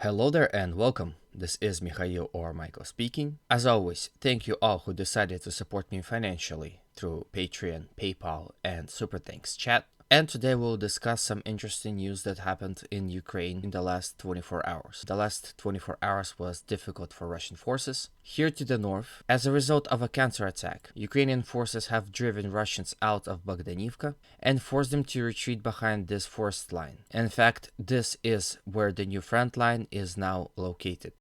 Hello there and welcome. This is Mikhail or Michael speaking. As always, thank you all who decided to support me financially through Patreon, PayPal, and Super Thanks chat. And today we'll discuss some interesting news that happened in Ukraine in the last 24 hours. The last 24 hours was difficult for Russian forces. Here to the north, as a result of a counterattack, Ukrainian forces have driven Russians out of Avdiivka and forced them to retreat behind this forest line. In fact, this is where the new front line is now located.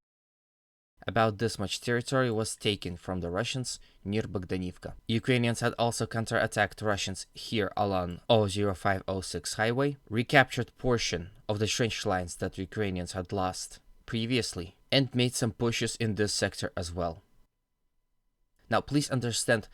About this much territory was taken from the Russians near Bogdanivka. Ukrainians had also counterattacked Russians here along 00506 highway, recaptured portion of the trench lines that Ukrainians had lost previously, and made some pushes in this sector as well. Now please understand,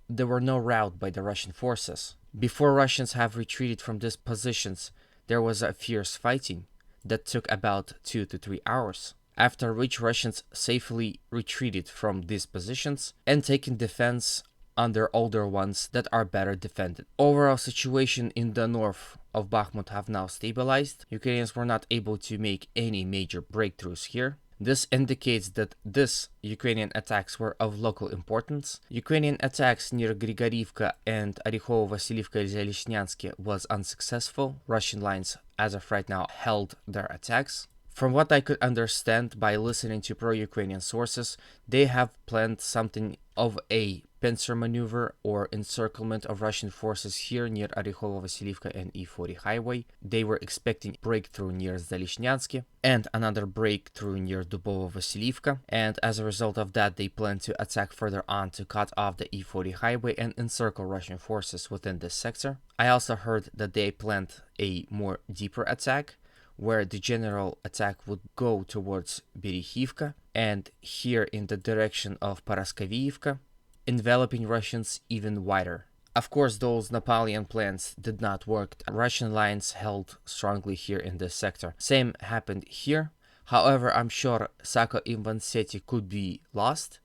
there were no rout by the Russian forces. Before Russians have retreated from these positions, there was a fierce fighting that took about 2 to 3 hours. After which Russians safely retreated from these positions and taken defense on their older ones that are better defended. Overall situation in the north of Bakhmut have now stabilized. Ukrainians were not able to make any major breakthroughs here. This indicates that these Ukrainian attacks were of local importance. Ukrainian attacks near Grigorivka and Orikhovo-Vasilivka-Zalishняnsky was unsuccessful. Russian lines as of right now held their attacks. From what I could understand by listening to pro-Ukrainian sources, they have planned something of a pincer maneuver or encirclement of Russian forces here near Orikhovo-Vasilivka and E40 highway. They were expecting breakthrough near Zalishняnsky and another breakthrough near Dubovo-Vasilivka, and as a result of that they plan to attack further on to cut off the E40 highway and encircle Russian forces within this sector. I also heard that they planned a more deeper attack, where the general attack would go towards Berihivka and here in the direction of Paraskaviivka, enveloping Russians even wider. Of course, those Napoleon plans did not work. Russian lines held strongly here in this sector. Same happened here. However, I'm sure Sako Imvanseti could be lost,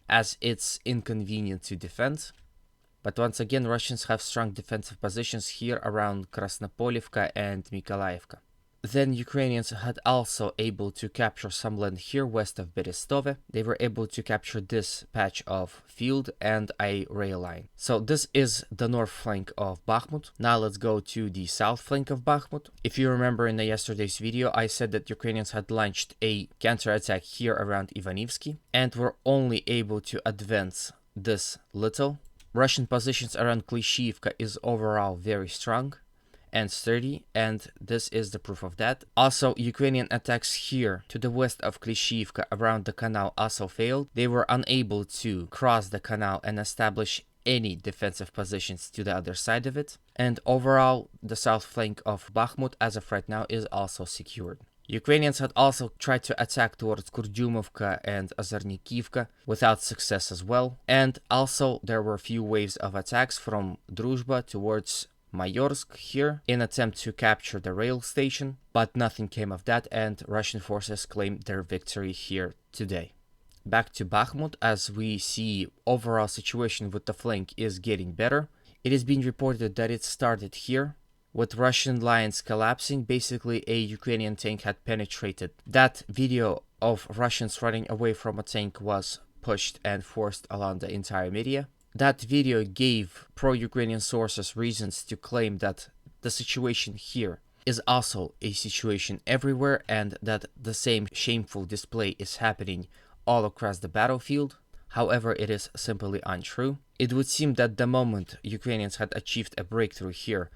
as it's inconvenient to defend. But once again, Russians have strong defensive positions here around Krasnopolivka and Mykolaivka. Then Ukrainians had also able to capture some land here west of Berestove. They were able to capture this patch of field and a rail line. So this is the north flank of Bakhmut. Now let's go to the south flank of Bakhmut. If you remember in yesterday's video, I said that Ukrainians had launched a counterattack here around Ivanivsky and were only able to advance this little. Russian positions around Klishchiivka is overall very strong and sturdy, and this is the proof of that. Also, Ukrainian attacks here to the west of Klishchiivka around the canal also failed. They were unable to cross the canal and establish any defensive positions to the other side of it. And overall, the south flank of Bakhmut as of right now is also secured. Ukrainians had also tried to attack towards Kurdyumovka and Ozornikivka without success as well. And also there were few waves of attacks from Druzhba towards Mayorsk here in attempt to capture the rail station, but nothing came of that and Russian forces claimed their victory here today. Back to Bakhmut, as we see overall situation with the flank is getting better. It is being reported that it started here with Russian lines collapsing. Basically a Ukrainian tank had penetrated. That video of Russians running away from a tank was pushed and forced along the entire media. That video gave pro-Ukrainian sources reasons to claim that the situation here is also a situation everywhere and that the same shameful display is happening all across the battlefield. However, it is simply untrue. It would seem that the moment Ukrainians had achieved a breakthrough here,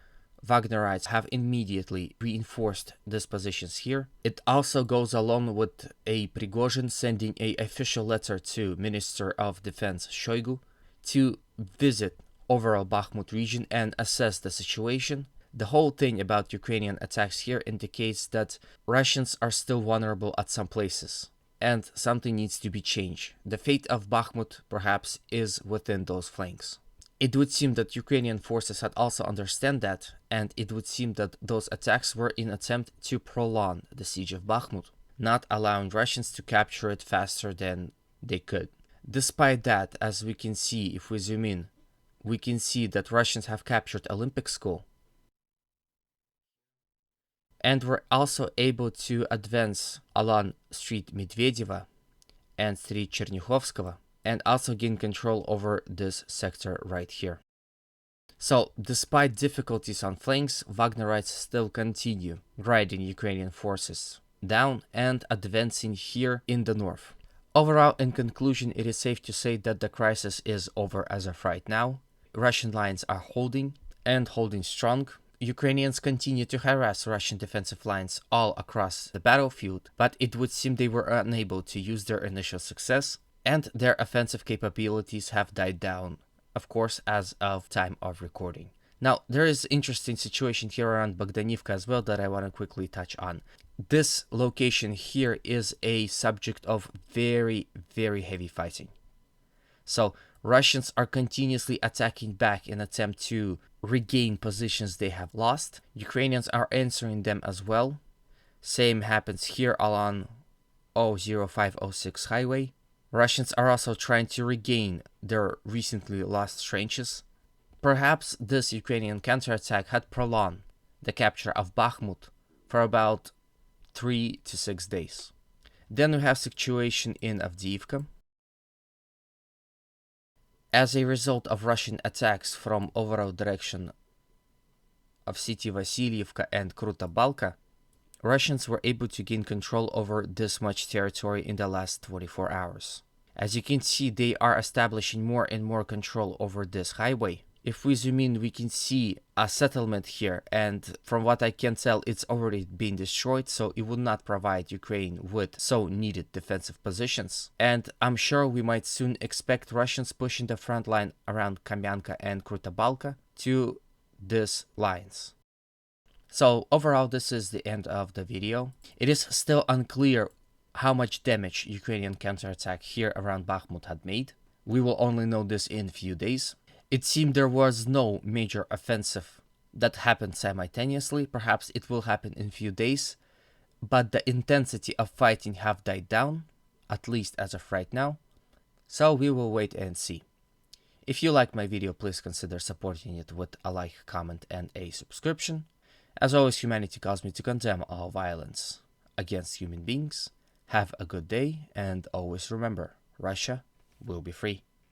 Wagnerites have immediately reinforced these positions here. It also goes along with a Prigozhin sending an official letter to Minister of Defense Shoigu to visit overall Bakhmut region and assess the situation. The whole thing about Ukrainian attacks here indicates that Russians are still vulnerable at some places and something needs to be changed. The fate of Bakhmut perhaps is within those flanks. It would seem that Ukrainian forces had also understand that, and it would seem that those attacks were in attempt to prolong the siege of Bakhmut, not allowing Russians to capture it faster than they could. Despite that, as we can see, if we zoom in, we can see that Russians have captured Olympic School and were also able to advance along Street Medvedeva and Street Chernyakhovskого, and also gain control over this sector right here. So, despite difficulties on flanks, Wagnerites still continue riding Ukrainian forces down and advancing here in the north. Overall, in conclusion, it is safe to say that the crisis is over as of right now. Russian lines are holding and holding strong. Ukrainians continue to harass Russian defensive lines all across the battlefield, but it would seem they were unable to use their initial success, and their offensive capabilities have died down, of course, as of time of recording. Now, there is an interesting situation here around Bogdanivka as well that I want to quickly touch on. This location here is a subject of very, very heavy fighting. So, Russians are continuously attacking back in attempt to regain positions they have lost. Ukrainians are answering them as well. Same happens here along 00506 highway. Russians are also trying to regain their recently lost trenches. Perhaps this Ukrainian counterattack had prolonged the capture of Bakhmut for about 3 to 6 days. Then we have situation in Avdiivka. As a result of Russian attacks from overall direction of city Vasilievka and Kruta Balka, Russians were able to gain control over this much territory in the last 24 hours. As you can see, they are establishing more and more control over this highway. If we zoom in, we can see a settlement here, and from what I can tell, it's already been destroyed, so it would not provide Ukraine with so needed defensive positions. And I'm sure we might soon expect Russians pushing the front line around Kamyanka and Kruta Balka to these lines. So overall, this is the end of the video. It is still unclear how much damage Ukrainian counterattack here around Bakhmut had made. We will only know this in a few days. It seemed there was no major offensive that happened simultaneously. Perhaps it will happen in a few days, but the intensity of fighting have died down, at least as of right now. So we will wait and see. If you like my video, please consider supporting it with a like, comment, and a subscription. As always, humanity calls me to condemn all violence against human beings. Have a good day, and always remember, Russia will be free.